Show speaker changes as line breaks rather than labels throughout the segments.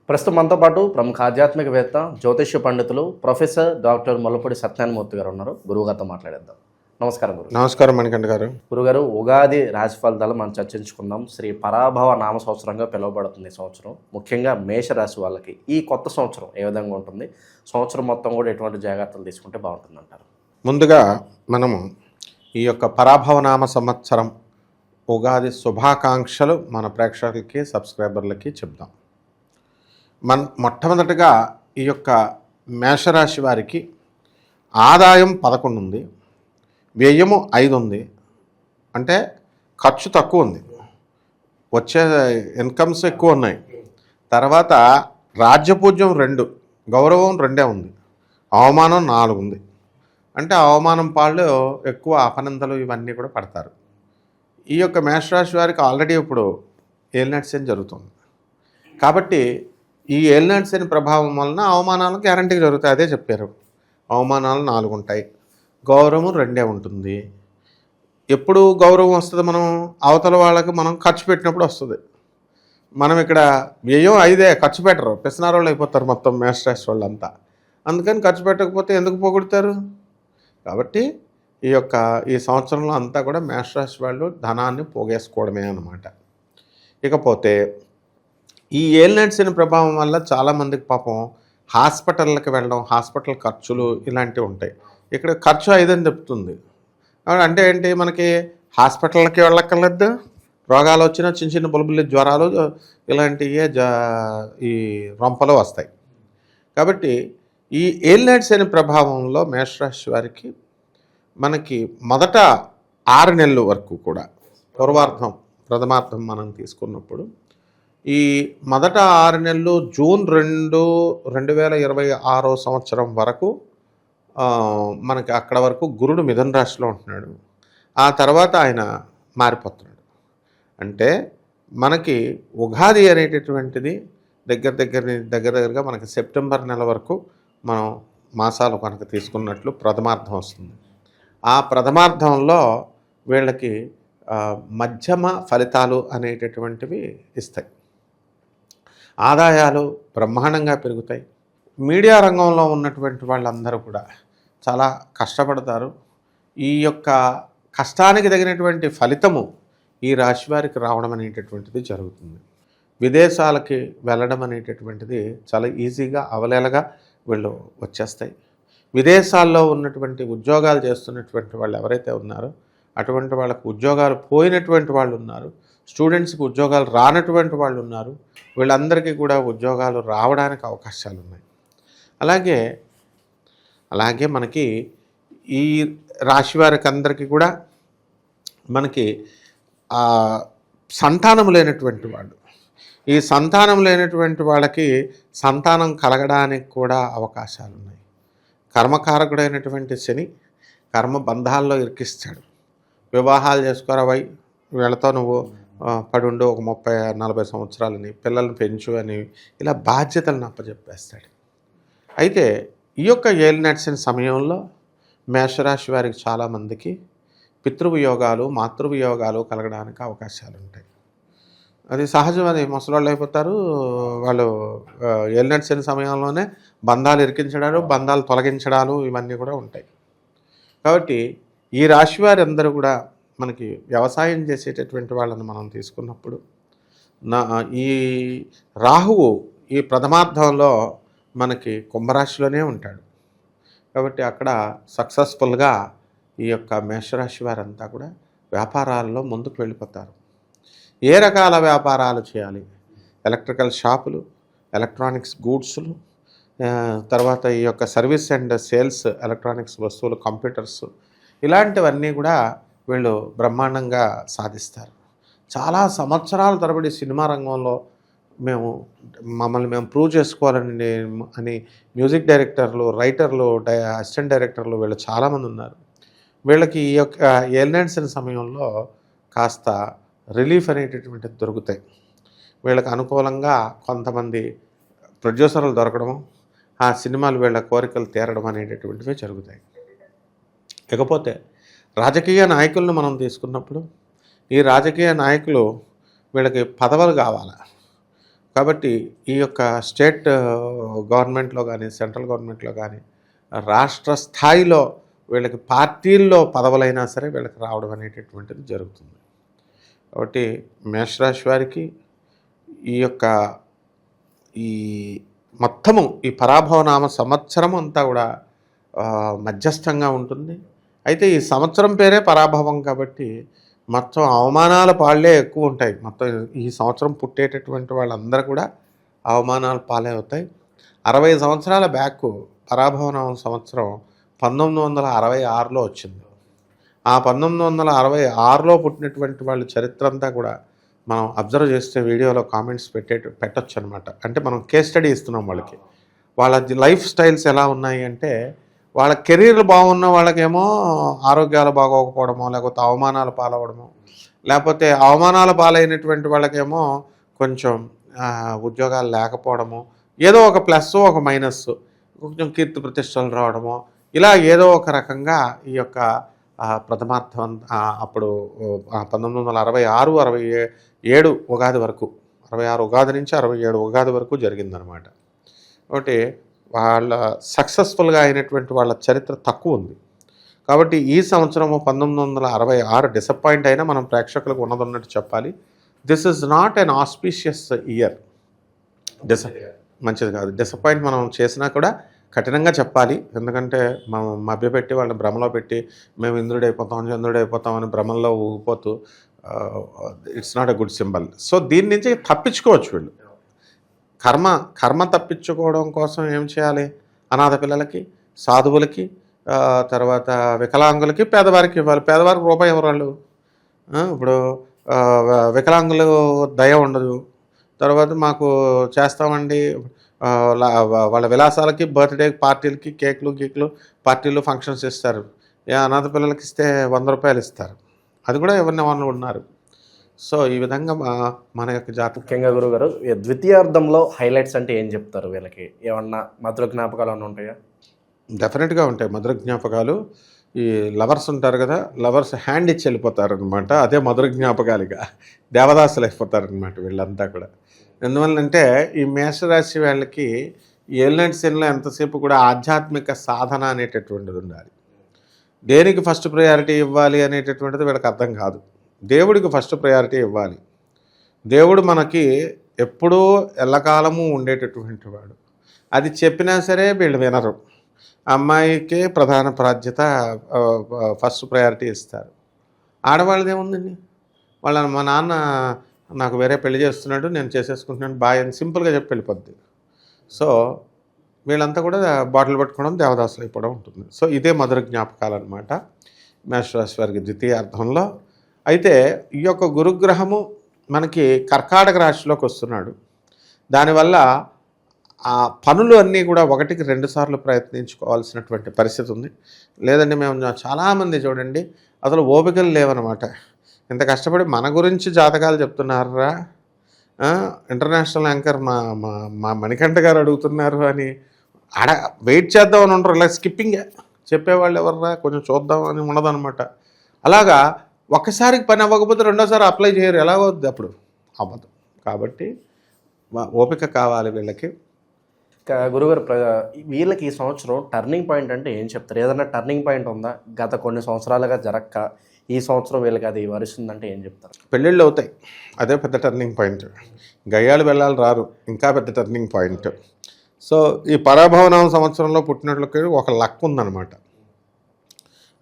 ప్రస్తుతం మనతో పాటు ప్రముఖ ఆధ్యాత్మికవేత్త జ్యోతిష్య పండితులు ప్రొఫెసర్ డాక్టర్ ముల్లపూడి సత్యనారాయణమూర్తి గారు ఉన్నారు. గురువుగారితో మాట్లాడేద్దాం. నమస్కారం గురు.
నమస్కారం మణికంఠ గారు.
గురుగారు, ఉగాది రాశి ఫలితాలు మనం చర్చించుకుందాం. శ్రీ పరాభవ నామ సంవత్సరంగా పిలువబడుతుంది ఈ సంవత్సరం. ముఖ్యంగా మేషరాశి వాళ్ళకి ఈ కొత్త సంవత్సరం ఏ విధంగా ఉంటుంది, సంవత్సరం మొత్తం కూడా ఎటువంటి జాగ్రత్తలు తీసుకుంటే బాగుంటుంది అంటారు?
ముందుగా మనము ఈ యొక్క పరాభవ నామ సంవత్సరం ఉగాది శుభాకాంక్షలు మన ప్రేక్షకులకి సబ్స్క్రైబర్లకి చెప్దాం. మొట్టమొదటిగా ఈ యొక్క మేషరాశి వారికి ఆదాయం 11 ఉంది, వ్యయము 5 ఉంది. అంటే ఖర్చు తక్కువ ఉంది, వచ్చే ఇన్కమ్స్ ఎక్కువ ఉన్నాయి. తర్వాత రాజ్యపూజ్యం 2, గౌరవం 2 ఉంది, అవమానం 4 ఉంది. అంటే అవమానం పాళ్ళు ఎక్కువ అపనిందలు ఇవన్నీ కూడా పడతారు. ఈ యొక్క మేషరాశి వారికి ఆల్రెడీ ఇప్పుడు ఏలినాటి శని జరుగుతుంది. కాబట్టి ఈ ఏలినాటి శని ప్రభావం వలన అవమానాలు గ్యారంటీగా జరుగుతాయి. అదే చెప్పారు, అవమానాలు 4 ఉంటాయి, గౌరవం 2 ఉంటుంది. ఎప్పుడు గౌరవం వస్తుంది? మనం అవతల వాళ్ళకి మనం ఖర్చు పెట్టినప్పుడు వస్తుంది. మనం ఇక్కడ వ్యయం 5, ఖర్చు పెట్టరు, పిసినారోళ్ళు అయిపోతారు మొత్తం మేషరాశి వాళ్ళంతా. అందుకని ఖర్చు పెట్టకపోతే ఎందుకు పోగొడతారు? కాబట్టి ఈ సంవత్సరంలో అంతా కూడా మేషరాశి వాళ్ళు ధనాన్ని పోగేసుకోవడమే అన్నమాట. ఇకపోతే ఈ ఏలినాటి శని ప్రభావం వల్ల చాలామందికి పాపం హాస్పిటల్కి వెళ్ళడం, హాస్పిటల్ ఖర్చులు ఇలాంటివి ఉంటాయి. ఇక్కడ ఖర్చు 5 అని చెప్తుంది. అంటే ఏంటి, మనకి హాస్పిటల్కి వెళ్ళక్కర్లేదు, రోగాలు వచ్చినా చిన్న చిన్న బుల్బులి జ్వరాలు ఇలాంటివే ఈ రొంపలు వస్తాయి. కాబట్టి ఈ ఏలినాటి శని ప్రభావంలో మేషరాశి వారికి మనకి మొదట 6 నెలల వరకు కూడా పూర్వార్థం ప్రథమార్థం మనం తీసుకున్నప్పుడు ఈ మొదట 6 నెలలు జూన్ 2, 2026 సంవత్సరం వరకు మనకి అక్కడ వరకు గురుడు మిథున రాశిలో ఉంటున్నాడు. ఆ తర్వాత ఆయన మారిపోతున్నాడు. అంటే మనకి ఉగాది అనేటటువంటిది దగ్గరగా మనకి సెప్టెంబర్ నెల వరకు మనం మాసాలు కనుక తీసుకున్నట్లు ప్రథమార్థం వస్తుంది. ఆ ప్రథమార్థంలో వీళ్ళకి మధ్యమ ఫలితాలు అనేటటువంటివి ఇస్తాయి. ఆదాయాలు బ్రహ్మాండంగా పెరుగుతాయి. మీడియా రంగంలో ఉన్నటువంటి వాళ్ళందరూ కూడా చాలా కష్టపడతారు. ఈ యొక్క కష్టానికి తగినటువంటి ఫలితము ఈ రాశి వారికి రావడం అనేటటువంటిది జరుగుతుంది. విదేశాలకి వెళ్ళడం అనేటటువంటిది చాలా ఈజీగా అవలేలగా వీళ్ళు వచ్చేస్తాయి. విదేశాల్లో ఉన్నటువంటి ఉద్యోగాలు చేస్తున్నటువంటి వాళ్ళు ఎవరైతే ఉన్నారో అటువంటి వాళ్ళకు ఉద్యోగాలు పోయినటువంటి వాళ్ళు ఉన్నారు, స్టూడెంట్స్కి ఉద్యోగాలు రానటువంటి వాళ్ళు ఉన్నారు. వీళ్ళందరికీ కూడా ఉద్యోగాలు రావడానికి అవకాశాలు ఉన్నాయి. అలాగే మనకి ఈ రాశి వారికి అందరికీ కూడా మనకి సంతానం లేనటువంటి వాళ్ళు, ఈ సంతానం లేనటువంటి వాళ్ళకి సంతానం కలగడానికి కూడా అవకాశాలు ఉన్నాయి. కర్మకారకుడైనటువంటి శని కర్మ బంధాల్లో ఇరికిస్తాడు. వివాహాలు చేసుకోరవై వీళ్ళతో నువ్వు పడుండు ఒక 30-40 సంవత్సరాలని, పిల్లల్ని పెంచు అని ఇలా బాధ్యతలను అప్పచెప్పేస్తాడు. అయితే ఈ యొక్క ఏలినాటి శని సమయంలో మేషరాశి వారికి చాలామందికి పితృవియోగాలు, మాతృవియోగాలు కలగడానికి అవకాశాలు ఉంటాయి. అది సహజం, అది ముసలోళ్ళు అయిపోతారు. వాళ్ళు ఏలినాటి శని సమయంలోనే బంధాలు ఇరికించడాలు, బంధాలు తొలగించడాలు ఇవన్నీ కూడా ఉంటాయి. కాబట్టి ఈ రాశి వారి అందరూ కూడా మనకి వ్యవసాయం చేసేటటువంటి వాళ్ళని మనం తీసుకున్నప్పుడు ఈ రాహువు ఈ ప్రథమార్థంలో మనకి కుంభరాశిలోనే ఉంటాడు. కాబట్టి అక్కడ సక్సెస్ఫుల్గా ఈ యొక్క మేషరాశి వారంతా కూడా వ్యాపారాల్లో ముందుకు వెళ్ళిపోతారు. ఏ రకాల వ్యాపారాలు చేయాలి? ఎలక్ట్రికల్ షాపులు, ఎలక్ట్రానిక్స్ గూడ్స్లు, తర్వాత ఈ యొక్క సర్వీస్ అండ్ సేల్స్, ఎలక్ట్రానిక్స్ వస్తువులు, కంప్యూటర్స్, ఇలాంటివన్నీ కూడా వీళ్ళు బ్రహ్మాండంగా సాధిస్తారు. చాలా సంవత్సరాల తరబడి సినిమా రంగంలో మమ్మల్ని మేము ప్రూవ్ చేసుకోవాలని అని మ్యూజిక్ డైరెక్టర్లు, రైటర్లు, అసిస్టెంట్ డైరెక్టర్లు వీళ్ళు చాలామంది ఉన్నారు. వీళ్ళకి ఈ యొక్క ఏలినాటి శని సమయంలో కాస్త రిలీఫ్ అనేటటువంటిది దొరుకుతాయి. వీళ్ళకి అనుకూలంగా కొంతమంది ప్రొడ్యూసర్లు దొరకడము, ఆ సినిమాలు వీళ్ళ కోరికలు తీరడం అనేటటువంటివి జరుగుతాయి. ఇకపోతే రాజకీయ నాయకులను మనం తీసుకున్నప్పుడు ఈ రాజకీయ నాయకులు వీళ్ళకి పదవులు కావాలి, కాబట్టి ఈ యొక్క స్టేట్ గవర్నమెంట్లో కానీ సెంట్రల్ గవర్నమెంట్లో కానీ రాష్ట్ర స్థాయిలో వీళ్ళకి పార్టీల్లో పదవులైనా సరే వీళ్ళకి రావడం అనేటటువంటిది జరుగుతుంది. కాబట్టి మేషరాశి వారికి ఈ యొక్క ఈ మొత్తము ఈ పరాభవనామ సంవత్సరం అంతా కూడా మధ్యస్థంగా ఉంటుంది. అయితే ఈ సంవత్సరం పేరే పరాభవం కాబట్టి మొత్తం అవమానాల పాళ్ళే ఎక్కువ ఉంటాయి. మొత్తం ఈ సంవత్సరం పుట్టేటటువంటి వాళ్ళందరూ కూడా అవమానాల పాలే అవుతాయి. 60 సంవత్సరాల బ్యాక్ పరాభవనామ సంవత్సరం 1966లో వచ్చింది. ఆ 1966లో పుట్టినటువంటి వాళ్ళ చరిత్ర అంతా కూడా మనం అబ్జర్వ్ చేస్తే వీడియోలో కామెంట్స్ పెట్టచ్చు అనమాట. అంటే మనం కేస్ స్టడీ ఇస్తున్నాం వాళ్ళకి. వాళ్ళ లైఫ్ స్టైల్స్ ఎలా ఉన్నాయి అంటే, వాళ్ళ కెరీర్లు బాగున్న వాళ్ళకేమో ఆరోగ్యాలు బాగోకపోవడమో, లేకపోతే అవమానాల పాలవడమో, లేకపోతే అవమానాల పాలైనటువంటి వాళ్ళకేమో కొంచెం ఉద్యోగాలు లేకపోవడమో, ఏదో ఒక ప్లస్ ఒక మైనస్, కొంచెం కీర్తి ప్రతిష్టలు రావడమో, ఇలా ఏదో ఒక రకంగా ఈ యొక్క ప్రథమార్థం అప్పుడు 1966, 67 ఉగాది వరకు, 66 ఉగాది నుంచి 67 ఉగాది వరకు జరిగిందనమాట. కాబట్టి వాళ్ళ సక్సెస్ఫుల్గా అయినటువంటి వాళ్ళ చరిత్ర తక్కువ ఉంది. కాబట్టి ఈ సంవత్సరం 1966 డిసప్పాయింట్ అయినా మనం ప్రేక్షకులకు ఉన్నదన్నట్టు చెప్పాలి. This is not an auspicious year. మంచిది కాదు. డిసప్పాయింట్ మనం చేసినా కూడా కఠినంగా చెప్పాలి. ఎందుకంటే మనం మభ్యపెట్టి వాళ్ళని భ్రమలో పెట్టి మేము ఇంద్రుడైపోతాం చంద్రుడైపోతాం అని భ్రమంలో ఊగిపోతూ it's not a good symbol. So దీని నుంచి తప్పించుకోవచ్చు వీళ్ళు. కర్మ తప్పించుకోవడం కోసం ఏం చేయాలి? అనాథ పిల్లలకి, సాధువులకి, తర్వాత వికలాంగులకి, పేదవారికి ఇవ్వాలి. పేదవారికి రూపాయి ఎవరు వాళ్ళు? ఇప్పుడు వికలాంగులు దయ ఉండదు. తర్వాత మాకు చేస్తామండి వాళ్ళ విలాసాలకి, బర్త్డే పార్టీలకి కేకులు పార్టీలు ఫంక్షన్స్ ఇస్తారు. అనాథ పిల్లలకి ఇస్తే 100 రూపాయలు ఇస్తారు. అది కూడా ఎవరిని వాళ్ళు ఉన్నారు. సో ఈ విధంగా మన యొక్క జాతకం.
ముఖ్యంగా గురుగారు, ద్వితీయార్థంలో హైలైట్స్ అంటే ఏం చెప్తారు? వీళ్ళకి ఏమన్నా మధుర జ్ఞాపకాలు అన్నీ ఉంటాయా?
డెఫినెట్గా ఉంటాయి మధుర జ్ఞాపకాలు. ఈ లవర్స్ ఉంటారు కదా, లవర్స్ హ్యాండ్ ఇచ్చి వెళ్ళిపోతారనమాట. అదే మధుర జ్ఞాపకాలుగా దేవదాసులు అయిపోతారనమాట వీళ్ళంతా కూడా. ఎందువల్లంటే ఈ మేషరాశి వాళ్ళకి ఏలినాటి శనిలో ఎంతసేపు కూడా ఆధ్యాత్మిక సాధన అనేటటువంటిది ఉండాలి. దేనికి ఫస్ట్ ప్రయారిటీ ఇవ్వాలి అనేటటువంటిది వీళ్ళకి అర్థం కాదు. దేవుడికి ఫస్ట్ ప్రయారిటీ ఇవ్వాలి. దేవుడు మనకి ఎప్పుడూ ఎల్లకాలము ఉండేటటువంటి వాడు. అది చెప్పినా సరే వీళ్ళు వినరు. అమ్మాయికే ప్రధాన ప్రాధ్యత, ఫస్ట్ ప్రయారిటీ ఇస్తారు. ఆడవాళ్ళది ఏముందండి? మా నాన్న నాకు వేరే పెళ్లి చేస్తున్నాడు, నేను చేసేసుకుంటున్నాను బాయ్ అని సింపుల్గా చెప్పి వెళ్ళిపోద్ది. సో వీళ్ళంతా కూడా బాటిల్ పట్టుకోవడం, దేవదాసులు అయిపోవడం ఉంటుంది. సో ఇదే మధుర జ్ఞాపకాలు అనమాట మేషరాశి వారికి ద్వితీయార్థంలో. అయితే ఈ యొక్క గురుగ్రహము మనకి కర్కాటక రాశిలోకి వస్తున్నాడు. దానివల్ల ఆ పనులు అన్నీ కూడా 1కి 2 సార్లు ప్రయత్నించుకోవాల్సినటువంటి పరిస్థితి ఉంది. లేదంటే మేము చాలామంది చూడండి అసలు ఓపికలు లేవన్నమాట. ఇంత కష్టపడి మన గురించి జాతకాలు చెప్తున్నారా, ఇంటర్నేషనల్ యాంకర్ మా మణికంఠ గారు అడుగుతున్నారు అని వెయిట్ చేద్దామని ఉంటారు. ఇలా స్కిప్పింగే చెప్పేవాళ్ళు ఎవర్రా, కొంచెం చూద్దామని ఉండదన్నమాట. అలాగా ఒక్కసారికి పని అవ్వకపోతే రెండోసారి అప్లై చేయరు. ఎలా అవుద్ది? అప్పుడు అవ్వదు. కాబట్టి ఓపిక కావాలి వీళ్ళకి.
గురుగారు, వీళ్ళకి ఈ సంవత్సరం టర్నింగ్ పాయింట్ అంటే ఏం చెప్తారు? ఏదైనా టర్నింగ్ పాయింట్ ఉందా? గత కొన్ని సంవత్సరాలుగా జరక్క ఈ సంవత్సరం వీళ్ళకి అది వరుస్తుందంటే ఏం చెప్తారు?
పెళ్ళిళ్ళు అవుతాయి, అదే పెద్ద టర్నింగ్ పాయింట్. గయ్యాలు వెళ్ళాలి రారు, ఇంకా పెద్ద టర్నింగ్ పాయింట్. సో ఈ పరాభవనామ సంవత్సరంలో పుట్టినట్లకి ఒక లక్ ఉందన్నమాట.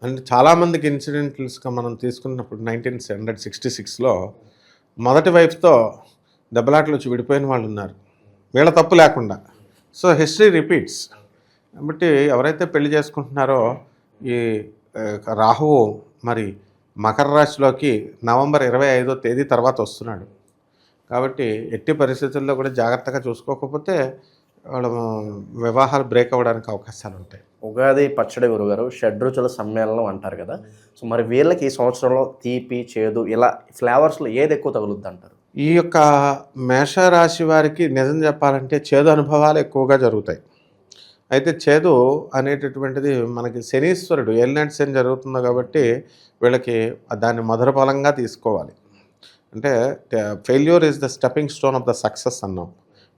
అంటే చాలామందికి ఇన్సిడెంటల్స్గా మనం తీసుకున్నప్పుడు 1966లో మొదటి వైఫ్తో దెబ్బలాటలు వచ్చి విడిపోయిన వాళ్ళు ఉన్నారు, వీళ్ళ తప్పు లేకుండా. So history repeats. కాబట్టి ఎవరైతే పెళ్లి చేసుకుంటున్నారో ఈ రాహువు మరి మకర రాశిలోకి నవంబర్ 25వ తేదీ తర్వాత వస్తున్నాడు. కాబట్టి ఎట్టి పరిస్థితుల్లో కూడా జాగ్రత్తగా చూసుకోకపోతే వాళ్ళ వివాహాలు బ్రేక్ అవ్వడానికి అవకాశాలు ఉంటాయి.
ఉగాది పచ్చడి గురుగారు షడ్రుచుల సమ్మేళనం అంటారు కదా. సో మరి వీళ్ళకి ఈ సంవత్సరంలో తీపి, చేదు ఇలా ఫ్లేవర్స్లో ఏది ఎక్కువ తగులుద్ది అంటారు?
ఈ యొక్క మేషరాశి వారికి నిజం చెప్పాలంటే చేదు అనుభవాలు ఎక్కువగా జరుగుతాయి. అయితే చేదు అనేటటువంటిది మనకి శనీశ్వరుడు ఏలినాటి శని జరుగుతుంది కాబట్టి వీళ్ళకి దాన్ని మధుర ఫలంగా తీసుకోవాలి. అంటే failure is the stepping stone of the success అన్నాం.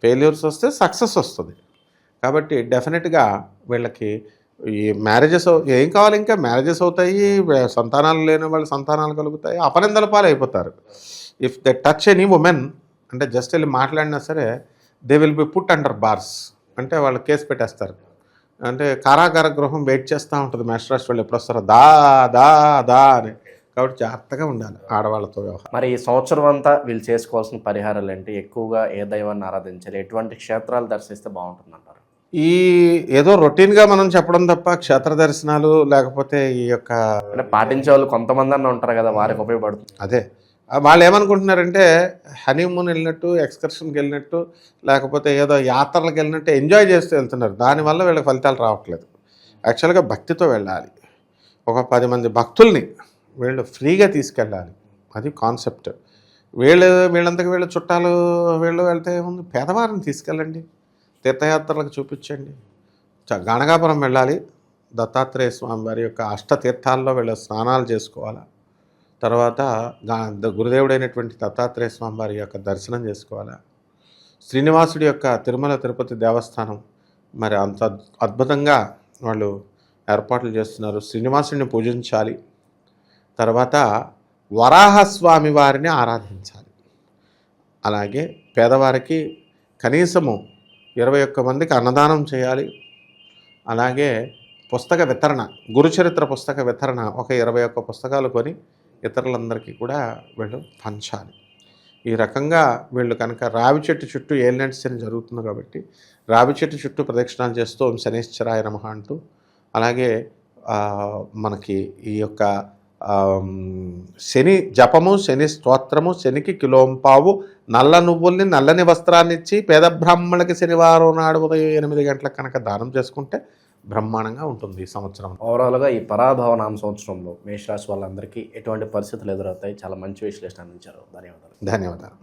ఫెయిల్యూర్స్ వస్తే సక్సెస్ వస్తుంది. కాబట్టి డెఫినెట్గా వీళ్ళకి ఈ మ్యారేజెస్ ఏం కావాలి, ఇంకా మ్యారేజెస్ అవుతాయి, సంతానాలు లేని వాళ్ళు సంతానాలు కలుగుతాయి, అపనిందల పాలు అయిపోతారు. If they touch any women అంటే జస్ట్ వెళ్ళి మాట్లాడినా సరే they will be put under bars, అంటే వాళ్ళు కేసు పెట్టేస్తారు. అంటే కారాగార గృహం వెయిట్ చేస్తూ ఉంటుంది మేషరాశి వాళ్ళు ఎప్పుడు వస్తారో దా దా దా అని. కాబట్టి జాగ్రత్తగా ఉండాలి ఆడవాళ్ళతో వ్యవహారం.
మరి ఈ సంవత్సరం అంతా వీళ్ళు చేసుకోవాల్సిన పరిహారాలు ఏంటి? ఎక్కువగా ఏ దైవాన్ని ఆరాధించాలి? ఎటువంటి క్షేత్రాలు దర్శిస్తే బాగుంటుంది అంటారు?
ఈ ఏదో రొటీన్గా మనం చెప్పడం తప్ప క్షేత్ర దర్శనాలు లేకపోతే ఈ యొక్క
అంటే పాటించే వాళ్ళు కొంతమంది అన్న ఉంటారు కదా, వారికి ఉపయోగపడుతుంది.
అదే వాళ్ళు ఏమనుకుంటున్నారంటే హనీమూన్ వెళ్ళినట్టు, ఎక్స్కర్షన్కి వెళ్ళినట్టు, లేకపోతే ఏదో యాత్రలకు వెళ్ళినట్టు ఎంజాయ్ చేస్తూ వెళ్తున్నారు. దానివల్ల వీళ్ళకి ఫలితాలు రావట్లేదు. యాక్చువల్గా భక్తితో వెళ్ళాలి. ఒక 10 మంది భక్తుల్ని వీళ్ళు ఫ్రీగా తీసుకెళ్ళాలి. అది కాన్సెప్ట్. వీళ్ళంతకు వీళ్ళ చుట్టాలు వీళ్ళు వెళ్తే ఏముంది, పేదవారిని తీసుకెళ్ళండి, తీర్థయాత్రలకు చూపించండి. గణగాపురం వెళ్ళాలి, దత్తాత్రేయ స్వామి వారి యొక్క అష్టతీర్థాల్లో వీళ్ళు స్నానాలు చేసుకోవాలి. తర్వాత గురుదేవుడైనటువంటి దత్తాత్రేయ స్వామి వారి యొక్క దర్శనం చేసుకోవాలి. శ్రీనివాసుడి యొక్క తిరుమల తిరుపతి దేవస్థానం మరి అంత అద్భుతంగా వాళ్ళు ఏర్పాట్లు చేస్తున్నారు. శ్రీనివాసుడిని పూజించాలి. తర్వాత వరాహస్వామి వారిని ఆరాధించాలి. అలాగే పేదవారికి కనీసము 21 మందికి అన్నదానం చేయాలి. అలాగే పుస్తక వితరణ, గురుచరిత్ర పుస్తక వితరణ ఒక 21 పుస్తకాలు కొని ఇతరులందరికీ కూడా వీళ్ళు పంచాలి. ఈ రకంగా వీళ్ళు కనుక రావి చెట్టు చుట్టూ ఏలినాటి శని జరుగుతుంది కాబట్టి రావి చెట్టు చుట్టూ ప్రదక్షిణాలు చేస్తూ ఓం శనీశ్వరాయ నమః అంటూ, అలాగే మనకి ఈ యొక్క శని జపము, శని స్తోత్రము, శనికి కిలోంపావు నల్ల నువ్వుల్ని నల్లని వస్త్రాన్ని ఇచ్చి పేద బ్రాహ్మణులకి శనివారం నాడు ఉదయం 8 గంటలకు కనుక దానం చేసుకుంటే బ్రహ్మాండంగా ఉంటుంది ఈ సంవత్సరం.
ఓవరాల్గా ఈ పరాభవ నామ సంవత్సరంలో మేషరాశి వాళ్ళందరికీ ఎటువంటి పరిస్థితులు ఎదురవుతాయి? చాలా మంచి విశ్లేషణ అందించారు. ధన్యవాదాలు.
ధన్యవాదాలు.